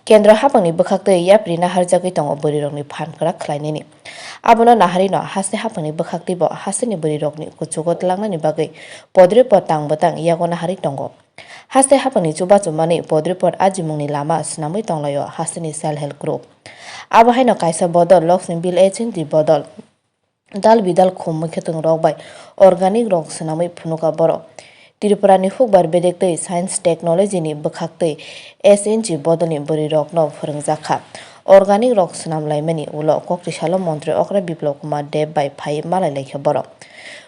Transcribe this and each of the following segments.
Kendra hapangni bwkhakte yapri naharjagui tongo bwrwi phan krak khlainani abono nahari no haste hapangni bwkhakte bo hasteni bwrwi kuchugo tlangnani bagui podre potang botang yago nahari tongo haste hapangni chubachu mani podre pot ajimungni lama snamui tonglayo hasteni self help group abo haino kaisa bodol Laxmilbil SHG bodol dal bidal khum mwikwthung rok bai organic rok swnamui phunuka boro Tripurani hukbar bedektei science technology ni bwkhaktei SNG bodolni bwrwi rokno phwrwngjak organic rok swnamlaimani ulo koktisalo Montri okra Biplab Kumar Deb bai phai malailaiha boro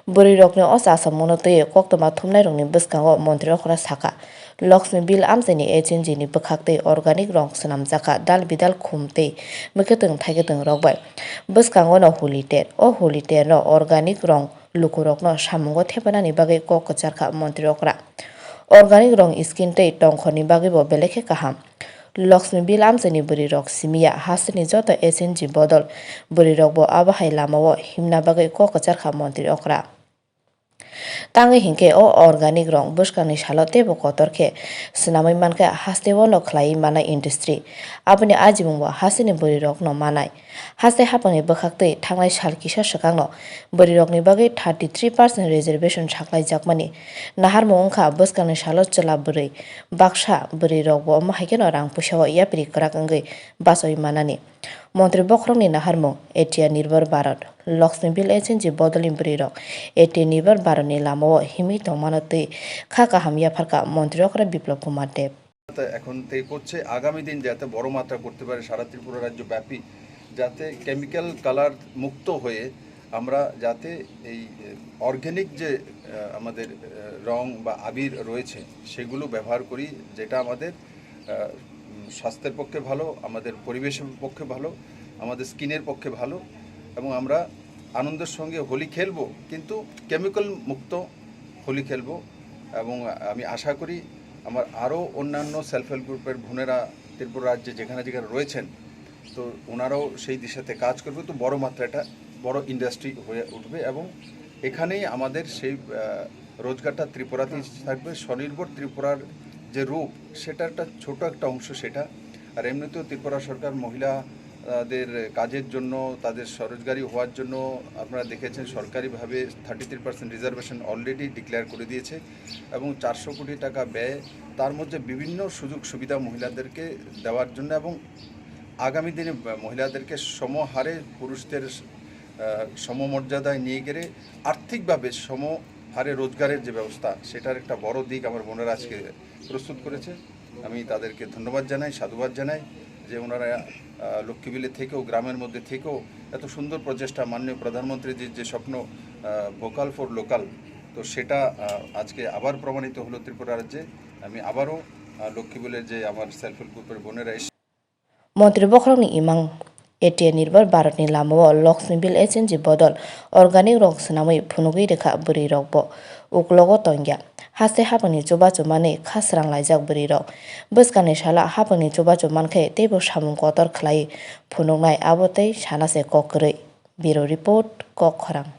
bwrwi rokni o samwng tei koktoma thumnai rokni bwskango Montri okra saka Laxmilbil amchaini SNG ni bwkhaktei organic rok swnamjaka dal bidal khum tei mwikwthung thaikwathung rok bai bwskango no huliter o huliter no organic rong lukurokno samungo thepanani bagui kok kwcharkha Montri okra organic rong skin tei tongkhorni bagui bo belekhe kaham Laxmilbil amchaini bwrwi rok simiya hasteni joto SNG bodol bwrwi rok bo abo hai lamao himna bagui kok kwcharkha Montri okra Tangi hinkhe o organic rong bwskangni salo tebo kotor khe swnamui mankha hasteo no khlai manai industry aboni ajimung bo hasteni bwrwi rok no manai haste hapangni bwkhaktei thangnai sal kisa swkangno bwrwi rokni bagui 33% reservation saklaijakmani naharmung wngkha bwskangni salo chwla bwrwi baksa bwrwi rok bo haikhe no rang puisao yapri kwrak wngwi bachoi manani Montri bokhorokni naharmung Atia Nirbhar Bharat Laxmilbil SNG bodolni bwrwi rok Atia Nirbhar Bharatni lamao himui tongmano tei kha kaham yapharkha Montri okra Biplab Kumar Deb এখন থেকে করছে আগামী দিন যাতে বড় মাত্রা করতে পারে সারা ত্রিপুরা রাজ্য ব্যাপী যাতে কেমিক্যাল কালার মুক্ত হয়ে আমরা যাতে এই অর্গানিক যে আমাদের রং বা আবির রয়েছে সেগুলো ব্যবহার করি যেটা আমাদের স্বাস্থ্যের পক্ষে ভালো আমাদের পরিবেশের পক্ষে ভালো আমাদের স্কিনের পক্ষে ভালো এবং আমরা আনন্দের সঙ্গে হোলি খেলবো কিন্তু কেমিক্যাল মুক্ত হোলি খেলবো এবং আমি আশা করি আমার আরও অন্যান্য সেলফ হেল্প গ্রুপের বোনেরা ত্রিপুরা রাজ্যে যেখানে যেখানে রয়েছেন তো ওনারাও সেই দিশাতে কাজ করবে তো বড় মাত্রাটা বড় ইন্ডাস্ট্রি হয়ে উঠবে এবং এখানেই আমাদের সেই রোজগারটা ত্রিপুরাতেই থাকবে স্বনির্ভর ত্রিপুরার যে রূপ সেটা একটা ছোট একটা অংশ সেটা আর এমনিতেও ত্রিপুরা সরকার মহিলাদের কাজের জন্য তাদের স্বরোজগারি হওয়ার জন্য আপনারা দেখেছেন সরকারিভাবে 33% রিজার্ভেশন অলরেডি ডিক্লেয়ার করে দিয়েছে এবং 400 কোটি টাকা ব্যয় তার মধ্যে বিভিন্ন সুযোগ সুবিধা মহিলাদেরকে দেওয়ার জন্য এবং আগামী দিনে মহিলাদেরকে সমহারে পুরুষদের সমমর্যাদায় নিয়ে গেলে আর্থিকভাবে সমহারে রোজগারের যে ব্যবস্থা সেটার একটা বড় দিক আমার বোনেরা আজকে প্রস্তুত করেছে আমি তাদেরকে ধন্যবাদ জানাই সাধুবাদ জানাই যে ওনারা লক্ষ্মীবিলে থেকেও গ্রামের মধ্যে থেকেও এত সুন্দর প্রচেষ্টা মাননীয় প্রধানমন্ত্রীজির যে স্বপ্ন ভোকাল ফর লোকাল তো সেটা আজকে আবার প্রমাণিত হলো ত্রিপুরা রাজ্যে আমি আবারও লক্ষ্মীবিলের যে আমার সেলফ হেল্প গ্রুপের বোনেরা Montri bokhorokni imang Atia Nirbhar Bharatni lamao Laxmilbil SNG bodol organic rok swnamui phunugui rekha bwrwi rok bo uklogo tongya haste hapangni chubachu mani khasrang laijak bwrwi rok bwskangni sala hapangni chubachu mankhe teibo samung kotor khlai phunuknai abo tei sana se kok kwrwi Bureau Report Kok Khorang